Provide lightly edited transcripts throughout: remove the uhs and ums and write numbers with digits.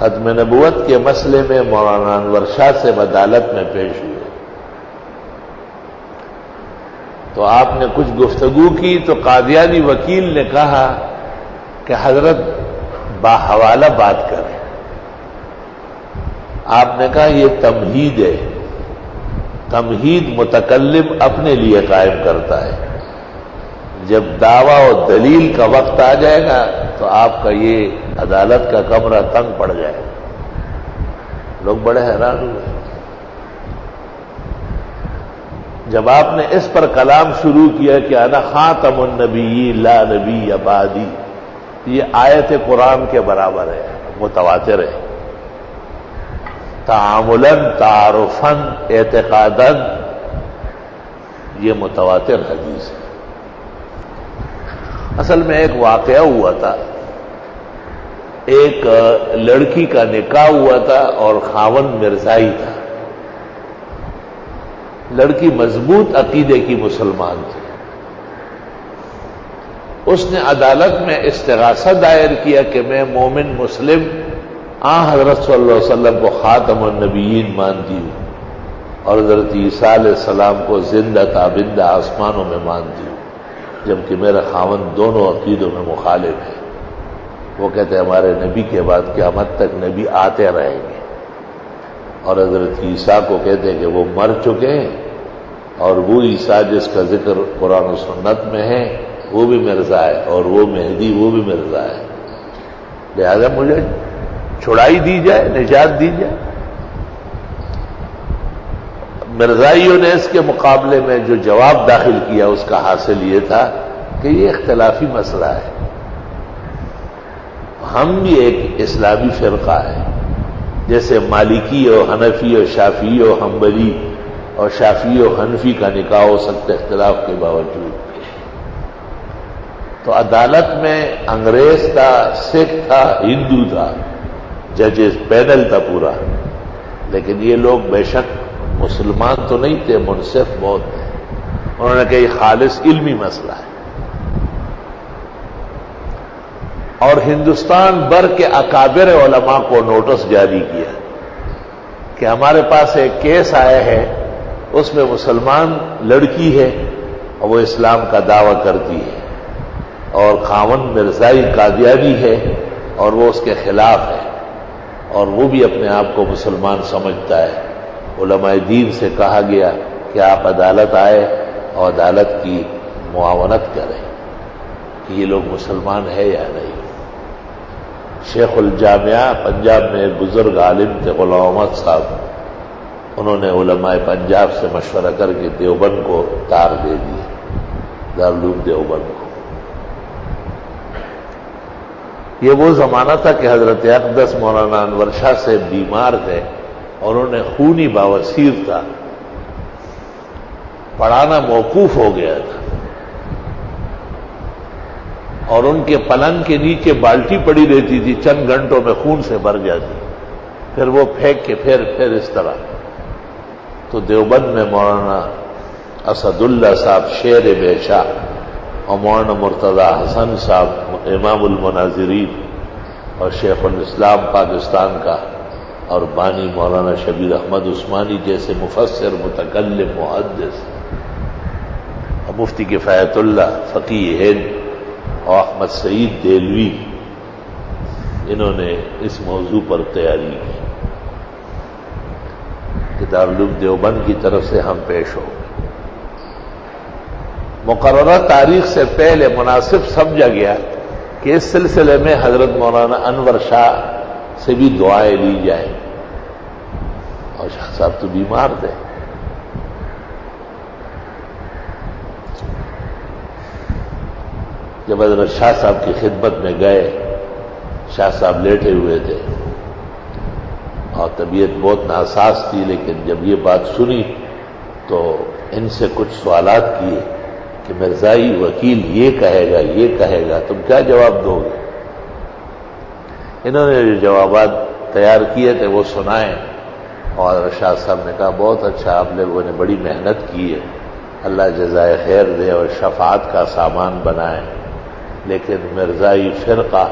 ختم نبوت کے مسئلے میں مولانا انور شاہ سے عدالت میں پیش ہوئے تو آپ نے کچھ گفتگو کی تو قادیانی وکیل نے کہا کہ حضرت باحوالہ بات کریں. آپ نے کہا یہ تمہید ہے، تمہید متکلم اپنے لیے قائم کرتا ہے، جب دعویٰ و دلیل کا وقت آ جائے گا تو آپ کا یہ عدالت کا کمرہ تنگ پڑ جائے گا. لوگ بڑے حیران ہوئے جب آپ نے اس پر کلام شروع کیا کہ انا خاتم النبیین لا نبی بعدی. یہ آیت قرآن کے برابر ہے، متواتر ہے، تعاملاً تعارفاً اعتقاداً یہ متواتر حدیث ہے. اصل میں ایک واقعہ ہوا تھا، ایک لڑکی کا نکاح ہوا تھا اور خاوند مرزائی تھا. لڑکی مضبوط عقیدے کی مسلمان تھی. اس نے عدالت میں استغاثہ دائر کیا کہ میں مومن مسلم حضرت صلی اللہ علیہ وسلم کو خاتم النبیین مانتی ہوں اور حضرت عیسیٰ علیہ السلام کو زندہ تابندہ آسمانوں میں مانتی ہوں، جبکہ میرا خاوند دونوں عقیدوں میں مخالف ہے. وہ کہتے ہیں ہمارے نبی کے بعد قیامت تک نبی آتے رہیں گے، اور حضرت عیسیٰ کو کہتے ہیں کہ وہ مر چکے ہیں، اور وہ عیسیٰ جس کا ذکر قرآن و سنت میں ہے وہ بھی مرزا ہے، اور وہ مہدی وہ بھی مرزا ہے، لہذا مجھے چھڑائی دی جائے، نجات دی جائے. مرزائیوں نے اس کے مقابلے میں جو جواب داخل کیا اس کا حاصل یہ تھا کہ یہ اختلافی مسئلہ ہے، ہم بھی ایک اسلامی فرقہ ہے، جیسے مالکی اور حنفی اور شافعی اور حنبلی اور شافعی اور حنفی کا نکاح ہو سکتا ہے اختلاف کے باوجود. تو عدالت میں انگریز تھا، سکھ تھا، ہندو تھا، ججز پینل تھا پورا، لیکن یہ لوگ بے شک مسلمان تو نہیں تھے، منصف بہت تھے. انہوں نے کہا یہ خالص علمی مسئلہ ہے. اور ہندوستان بھر کے اکابر علماء کو نوٹس جاری کیا کہ ہمارے پاس ایک کیس آیا ہے، اس میں مسلمان لڑکی ہے اور وہ اسلام کا دعویٰ کرتی ہے، اور خاوند مرزائی قادیانی ہے اور وہ اس کے خلاف ہے، اور وہ بھی اپنے آپ کو مسلمان سمجھتا ہے. علماء دین سے کہا گیا کہ آپ عدالت آئے اور عدالت کی معاونت کریں کہ یہ لوگ مسلمان ہے یا نہیں. شیخ الجامعہ پنجاب میں ایک بزرگ عالم تھے غلام احمد صاحب، انہوں نے علماء پنجاب سے مشورہ کر کے دیوبند کو تار دے دی، دارالعلوم دیوبند کو. یہ وہ زمانہ تھا کہ حضرت اقدس مولانا انور شاہ سے بیمار تھے اور انہیں خونی بواسیر تھا، پڑھانا موقوف ہو گیا تھا، اور ان کے پلنگ کے نیچے بالٹی پڑی رہتی تھی، چند گھنٹوں میں خون سے بھر جاتی، پھر وہ پھینک کے پھر اس طرح. تو دیوبند میں مولانا اسد اللہ صاحب شیر بے شاہ اور مولانا مرتضی حسن صاحب امام المناظرین اور شیخ الاسلام پاکستان کا اور بانی مولانا شبیر احمد عثمانی جیسے مفسر متکلم محدث اور مفتی کفایت اللہ فقیہ ہند اور احمد سعید دہلوی، انہوں نے اس موضوع پر تیاری کی کہ دارالعلوم دیوبند کی طرف سے ہم پیش ہو. مقررہ تاریخ سے پہلے مناسب سمجھا گیا کہ اس سلسلے میں حضرت مولانا انور شاہ سے بھی دعائیں لی جائیں، اور شاہ صاحب تو بیمار تھے. جب حضرت شاہ صاحب کی خدمت میں گئے، شاہ صاحب لیٹے ہوئے تھے اور طبیعت بہت ناساز تھی، لیکن جب یہ بات سنی تو ان سے کچھ سوالات کیے کہ مرزائی وکیل یہ کہے گا تم کیا جواب دو گے. انہوں نے جو جوابات تیار کیے تھے وہ سنائے، اور شاہ صاحب نے کہا بہت اچھا، آپ لوگوں نے بڑی محنت کی ہے، اللہ جزائے خیر دے اور شفاعت کا سامان بنائے، لیکن مرزائی فرقہ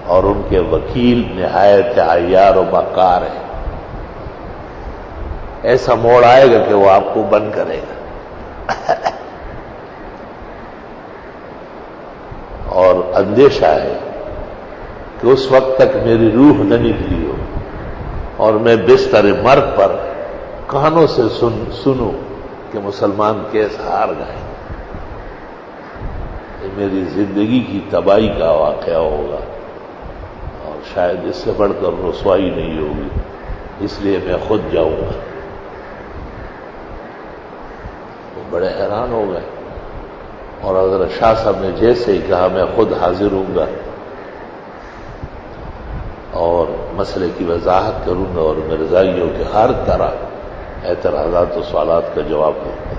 اور ان کے وکیل نہایت عیار و مکار ہیں. ایسا موڑ آئے گا کہ وہ آپ کو بند کرے گا. اور اندیشہ ہے کہ اس وقت تک میری روح نہ نکلی ہو اور میں بستر مرگ پر کانوں سے سنوں کہ مسلمان کیس ہار گئے. یہ میری زندگی کی تباہی کا واقعہ ہوگا اور شاید اس سے بڑھ کر رسوائی نہیں ہوگی، اس لیے میں خود جاؤں گا. وہ بڑے حیران ہو گئے اور حضرت شاہ صاحب نے جیسے ہی کہا میں خود حاضر ہوں گا اور مسئلے کی وضاحت کروں گا اور مرزائیوں کے ہر طرح اعتراضات و سوالات کا جواب دوں گا،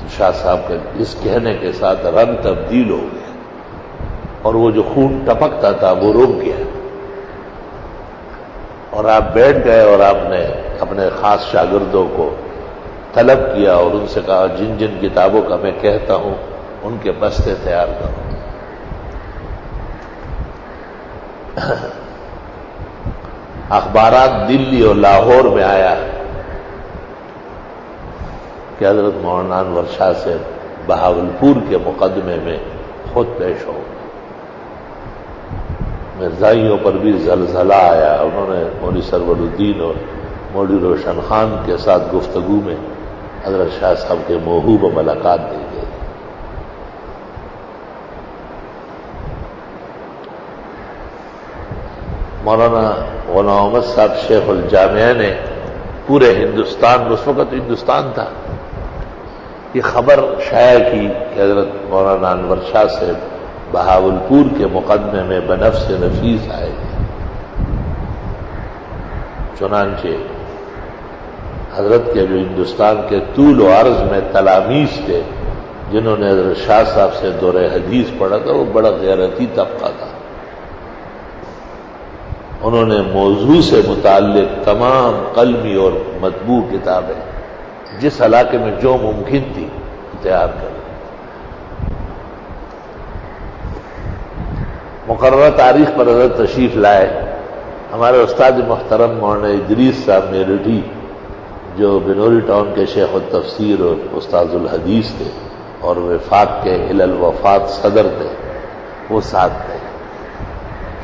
تو شاہ صاحب کے اس کہنے کے ساتھ رنگ تبدیل ہو گیا اور وہ جو خون ٹپکتا تھا وہ رک گیا اور آپ بیٹھ گئے اور آپ نے اپنے خاص شاگردوں کو طلب کیا اور ان سے کہا جن جن کتابوں کا میں کہتا ہوں ان کے بستے تیار کرو. اخبارات دلی اور لاہور میں آیا کہ حضرت مولانا انور شاہ سے بہاولپور کے مقدمے میں خود پیش ہو. مرزائیوں پر بھی زلزلہ آیا. انہوں نے مولوی سرور الدین اور مولوی روشن خان کے ساتھ گفتگو میں حضرت شاہ صاحب کے موہوب ملاقات دی گئی. مولانا غلام احمد صاحب شیخ الجامعہ نے پورے ہندوستان، اس وقت ہندوستان تھا، یہ خبر شائع کی کہ حضرت مولانا انور شاہ سے بہاولپور کے مقدمے میں بنفس نفیس آئے گے. چنانچہ حضرت کے جو ہندوستان کے طول و عرض میں تلامیذ تھے جنہوں نے حضرت شاہ صاحب سے دور حدیث پڑھا تھا، وہ بڑا غیرتی طبقہ تھا. انہوں نے موضوع سے متعلق تمام قلمی اور مطبوع کتابیں جس علاقے میں جو ممکن تھی تیار کر. مقررہ تاریخ پر حضرت تشریف لائے. ہمارے استاد محترم مولانا ادریس صاحب میرٹھی جو بنوری ٹاؤن کے شیخ التفسیر اور استاد الحدیث تھے اور وفاق کے الی الوفات صدر تھے، وہ ساتھ تھے.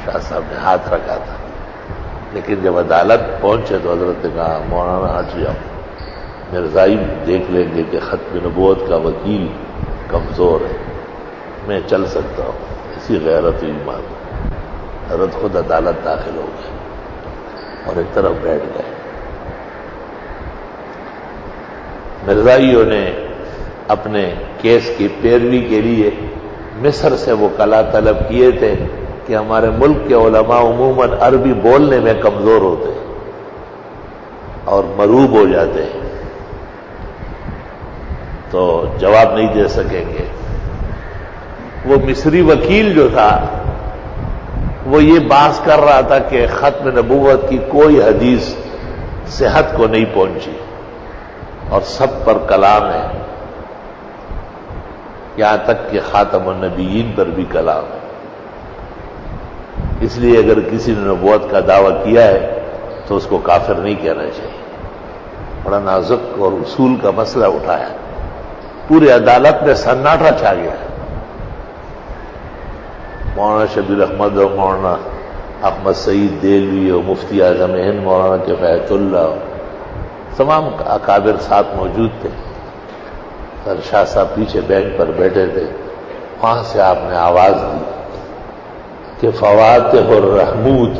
شاہ صاحب نے ہاتھ رکھا تھا، لیکن جب عدالت پہنچے تو حضرت نے کہا مولانا ہٹ جاؤ، مرزائی دیکھ لیں گے کہ ختم نبوت کا وکیل کمزور ہے، میں چل سکتا ہوں. اسی غیرت و ایمان حضرت خود عدالت داخل ہو گئے اور ایک طرف بیٹھ گئے. مرزائیوں نے اپنے کیس کی پیروی کے لیے مصر سے وہ کلا طلب کیے تھے کہ ہمارے ملک کے علماء عموماً عربی بولنے میں کمزور ہوتے اور مروب ہو جاتے ہیں تو جواب نہیں دے سکیں گے. وہ مصری وکیل جو تھا وہ یہ بحث کر رہا تھا کہ ختم نبوت کی کوئی حدیث صحت کو نہیں پہنچی اور سب پر کلام ہے، یہاں تک کہ خاتم النبیین پر بھی کلام ہے. اس لیے اگر کسی نے نبوت کا دعویٰ کیا ہے تو اس کو کافر نہیں کہنا چاہیے. بڑا نازک اور اصول کا مسئلہ اٹھایا. پورے عدالت میں سناٹا چھا گیا. مولانا شبیر احمد اور مولانا احمد سعید دہلوی اور مفتی اعظم ہند مولانا کفایت اللہ تمام اکابر ساتھ موجود تھے. سر شاہ صاحب پیچھے بینچ پر بیٹھے تھے. وہاں سے آپ نے آواز دی کہ فواتح الرحمود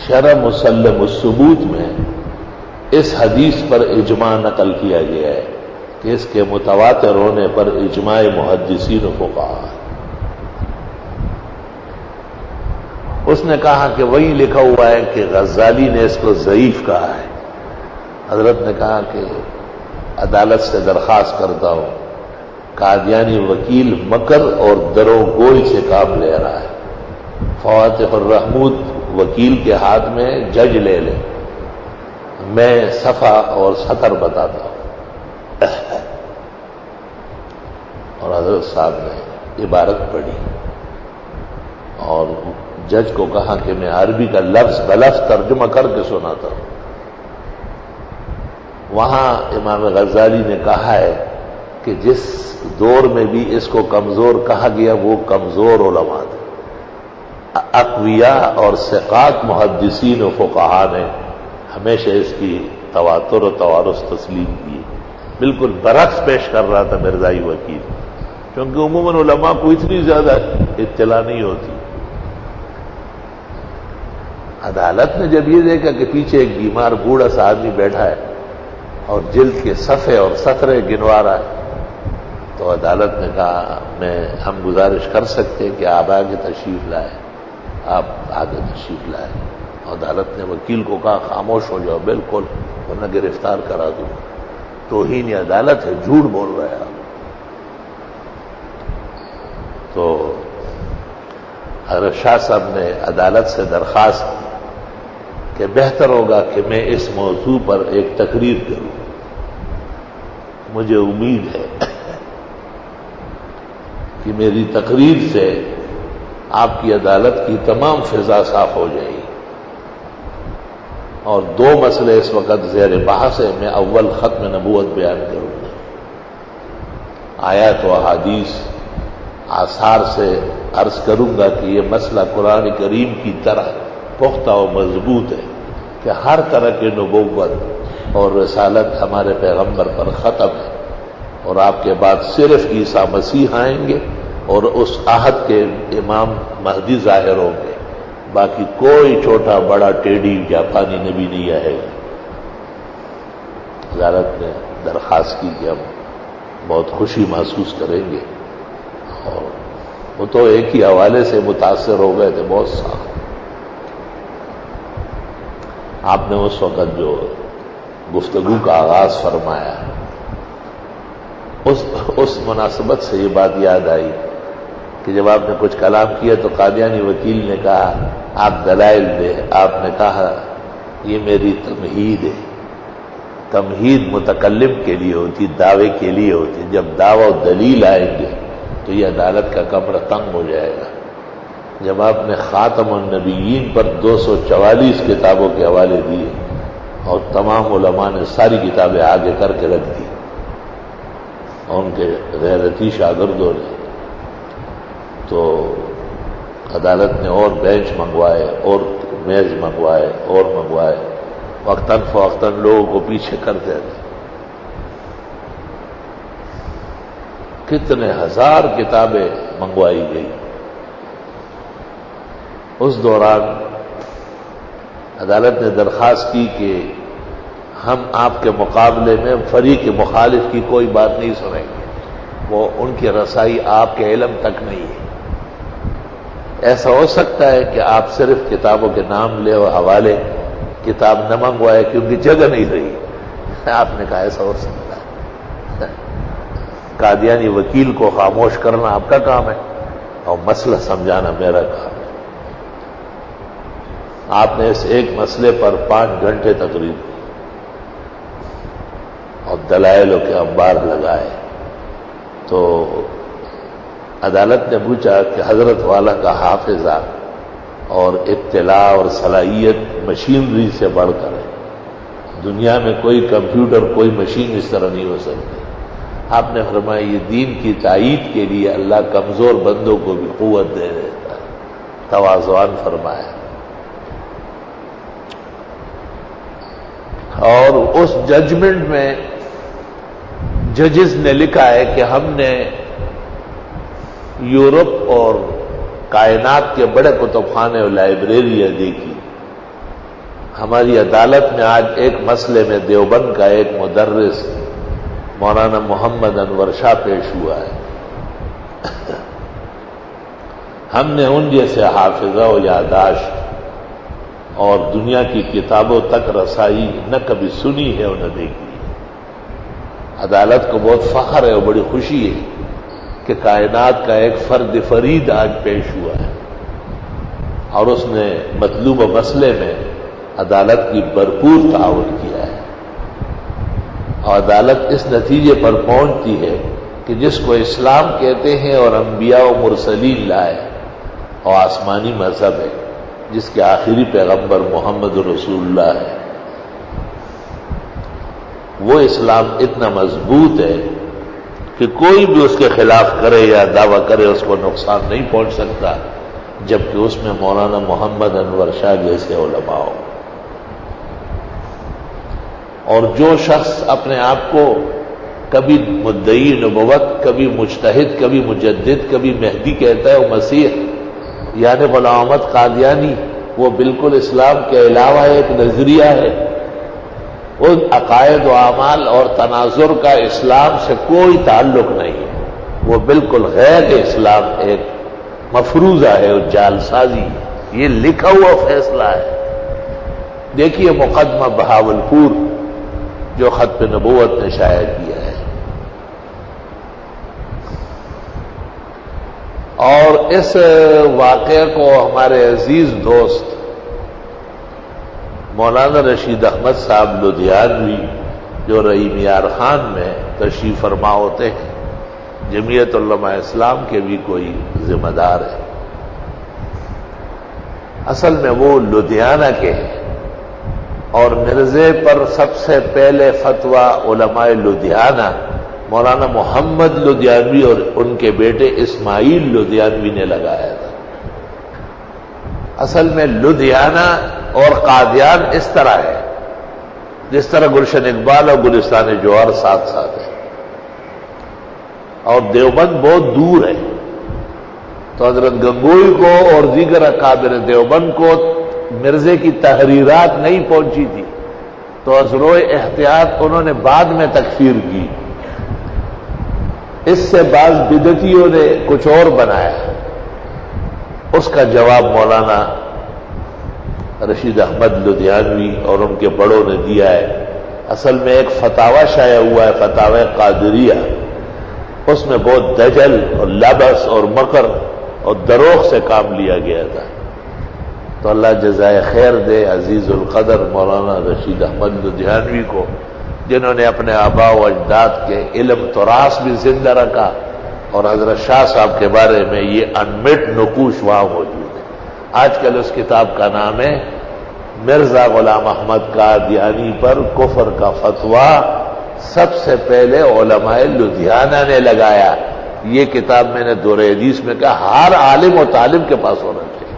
شرح مسلم الثبوت میں اس حدیث پر اجماع نقل کیا گیا ہے کہ اس کے متواتر ہونے پر اجماع محدثین و فقہاء. اس نے کہا کہ وہی لکھا ہوا ہے کہ غزالی نے اس کو ضعیف کہا ہے. حضرت نے کہا کہ عدالت سے درخواست کرتا ہوں، قادیانی وکیل مکر اور درو گوئی سے کام لے رہا ہے. فواتح الرحمود وکیل کے ہاتھ میں جج لے لے، میں صفحہ اور سطر بتاتا ہوں. اور حضرت صاحب نے عبارت پڑھی اور جج کو کہا کہ میں عربی کا لفظ بلفظ ترجمہ کر کے سناتا ہوں۔ وہاں امام غزالی نے کہا ہے کہ جس دور میں بھی اس کو کمزور کہا گیا وہ کمزور علماء تھے، اقویاء اور ثقات محدثین و فقہاء نے ہمیشہ اس کی تواتر و توارث تسلیم کی۔ بالکل برعکس پیش کر رہا تھا مرزائی وکیل، کیونکہ عموماً علماء کو اتنی زیادہ اطلاع نہیں ہوتی۔ عدالت نے جب یہ دیکھا کہ پیچھے ایک بیمار بوڑھا سا آدمی بیٹھا ہے اور جلد کے صفحے اور سطرے گنوا رہا ہے، تو عدالت نے کہا ہم گزارش کر سکتے ہیں کہ آپ آگے تشریف لائیں، آپ آگے تشریف لائیں۔ عدالت نے وکیل کو کہا خاموش ہو جاؤ، بالکل، ورنہ گرفتار کرا دوں۔ توہین عدالت ہے، جھوٹ بول رہے ہیں آپ۔ تو حضرت شاہ صاحب نے عدالت سے درخواست کی کہ بہتر ہوگا کہ میں اس موضوع پر ایک تقریر کروں۔ مجھے امید ہے کہ میری تقریر سے آپ کی عدالت کی تمام فضا صاف ہو جائے گی، اور دو مسئلے اس وقت زیر بحث ہے، میں اول ختم نبوت بیان کروں گا، آیات و احادیث آثار سے عرض کروں گا کہ یہ مسئلہ قرآن کریم کی طرح پختہ و مضبوط ہے کہ ہر طرح کی نبوت اور رسالت ہمارے پیغمبر پر ختم ہے، اور آپ کے بعد صرف عیسیٰ مسیح آئیں گے اور اس عہد کے امام مہدی ظاہر ہوں گے، باقی کوئی چھوٹا بڑا ٹیڑھی جاپانی نبی نہیں آئے گا۔ عدالت نے درخواست کی کہ ہم بہت خوشی محسوس کریں گے، اور وہ تو ایک ہی حوالے سے متاثر ہو گئے تھے بہت سخت۔ آپ نے اس وقت جو گفتگو کا آغاز فرمایا، اس مناسبت سے یہ بات یاد آئی کہ جب آپ نے کچھ کلام کیا تو قادیانی وکیل نے کہا آپ دلائل دیں۔ آپ نے کہا یہ میری تمہید ہے۔ تمہید متکلم کے لیے ہوتی، دعوے کے لیے ہوتی۔ جب دعوی و دلیل آئیں گے تو یہ عدالت کا کمرہ تنگ ہو جائے گا۔ جب آپ نے خاتم النبیین پر 244 کتابوں کے حوالے دیے اور تمام علماء نے ساری کتابیں آگے کر کے رکھ دی، اور ان کے غیرتی شاگردوں نے، تو عدالت نے اور بینچ منگوائے اور میز منگوائے اور منگوائے، وقتاً فوقتاً لوگوں کو پیچھے کرتے تھے۔ کتنے ہزار کتابیں منگوائی گئی۔ اس دوران عدالت نے درخواست کی کہ ہم آپ کے مقابلے میں فریق مخالف کی کوئی بات نہیں سنیں گے، وہ ان کی رسائی آپ کے علم تک نہیں ہے۔ ایسا ہو سکتا ہے کہ آپ صرف کتابوں کے نام لے اور حوالے کتاب نہ منگوائے کیونکہ جگہ نہیں رہی۔ آپ نے کہا ایسا ہو سکتا ہے۔ قادیانی وکیل کو خاموش کرنا آپ کا کام ہے اور مسئلہ سمجھانا میرا کام ہے۔ آپ نے اس ایک مسئلے پر 5 گھنٹے تقریر کی اور دلائلوں کے انبار لگائے۔ تو عدالت نے پوچھا کہ حضرت والا کا حافظہ اور اطلاع اور صلاحیت مشینری سے بڑھ کر ہے، دنیا میں کوئی کمپیوٹر کوئی مشین اس طرح نہیں ہو سکتی۔ آپ نے فرمایا یہ دین کی تائید کے لیے اللہ کمزور بندوں کو بھی قوت دے دیتا ہے، تواضعاً فرمایا۔ اور اس ججمنٹ میں ججز نے لکھا ہے کہ ہم نے یورپ اور کائنات کے بڑے کتب خانے اور لائبریریاں دیکھی، ہماری عدالت میں آج ایک مسئلے میں دیوبند کا ایک مدرس مولانا محمد انور شاہ پیش ہوا ہے۔ ہم نے ان جیسے حافظہ و یاداشت اور دنیا کی کتابوں تک رسائی نہ کبھی سنی ہے اور نہ دیکھی ہے۔ عدالت کو بہت فخر ہے اور بڑی خوشی ہے کہ کائنات کا ایک فرد فرید آج پیش ہوا ہے، اور اس نے مطلوبہ مسئلے میں عدالت کی بھرپور تعاون کیا ہے، اور عدالت اس نتیجے پر پہنچتی ہے کہ جس کو اسلام کہتے ہیں اور انبیاء و مرسلین لائے، اور آسمانی مذہب ہے جس کے آخری پیغمبر محمد رسول اللہ ہے، وہ اسلام اتنا مضبوط ہے کہ کوئی بھی اس کے خلاف کرے یا دعویٰ کرے اس کو نقصان نہیں پہنچ سکتا، جبکہ اس میں مولانا محمد انور شاہ جیسے علماء ہو۔ اور جو شخص اپنے آپ کو کبھی مدعی نبوت، کبھی مجتہد، کبھی مجدد، کبھی مہدی کہتا ہے، وہ مسیح یعنی غلام احمد قادیانی، وہ بالکل اسلام کے علاوہ ایک نظریہ ہے۔ ان عقائد و اعمال اور تناظر کا اسلام سے کوئی تعلق نہیں ہے، وہ بالکل غیر اسلام ایک مفروضہ ہے، وہ جعل سازی، یہ لکھا ہوا فیصلہ ہے۔ دیکھیے مقدمہ بہاولپور جو ختم نبوت نے شائع کیا ہے، اور اس واقعے کو ہمارے عزیز دوست مولانا رشید احمد صاحب لدھیانوی جو رحیم یار خان میں تشریف فرما ہوتے ہیں، جمعیت علماء اسلام کے بھی کوئی ذمہ دار ہے، اصل میں وہ لدھیانہ کے ہیں، اور مرزے پر سب سے پہلے فتویٰ علماء لدھیانہ مولانا محمد لدھیانوی اور ان کے بیٹے اسماعیل لدھیانوی نے لگایا تھا۔ اصل میں لدھیانہ اور قادیان اس طرح ہے جس طرح گلشن اقبال اور گلستان جوہر ساتھ ساتھ ہے، اور دیوبند بہت دور ہے، تو حضرت گنگوئی کو اور دیگر اکابر دیوبند کو مرزے کی تحریرات نہیں پہنچی تھی، تو ازروئے احتیاط انہوں نے بعد میں تکفیر کی۔ اس سے بعض بدعتیوں نے کچھ اور بنایا، اس کا جواب مولانا رشید احمد لدھیانوی اور ان کے بڑوں نے دیا ہے۔ اصل میں ایک فتاوی شائع ہوا ہے، فتاوی قادریہ، اس میں بہت دجل اور لبس اور مکر اور دروغ سے کام لیا گیا تھا، تو اللہ جزائے خیر دے عزیز القدر مولانا رشید احمد لدھیانوی کو، جنہوں نے اپنے آباء و اجداد کے علم تراث بھی زندہ رکھا، اور حضرت شاہ صاحب کے بارے میں یہ انمٹ نقوش وہاں موجود ہے۔ آج کل اس کتاب کا نام ہے مرزا غلام احمد قادیانی پر کفر کا فتویٰ، سب سے پہلے علماء لدھیانہ نے لگایا۔ یہ کتاب میں نے دور حدیث میں کہا ہر عالم و طالب کے پاس ہونا چاہیے۔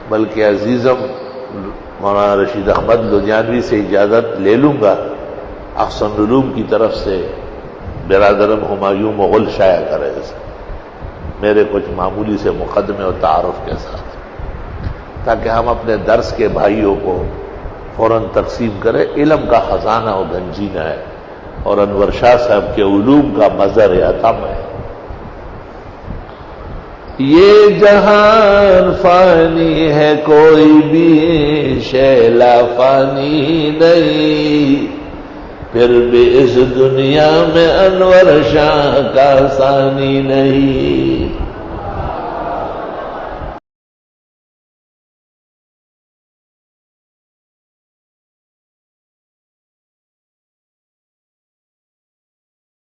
بلکہ عزیزم مولانا رشید احمد لدھیانوی سے اجازت لے لوں گا، احسن علوم کی طرف سے برادرم ہمایوں مغل شائع کرے میرے کچھ معمولی سے مقدمے اور تعارف کے ساتھ، تاکہ ہم اپنے درس کے بھائیوں کو فوراً تقسیم کریں۔ علم کا خزانہ و گنجینہ ہے، اور انور شاہ صاحب کے علوم کا مظہر عتم ہے۔ یہ جہان فانی ہے، کوئی بھی شیلا فانی نہیں، پھر بھی اس دنیا میں انور شاہ کا ثانی نہیں۔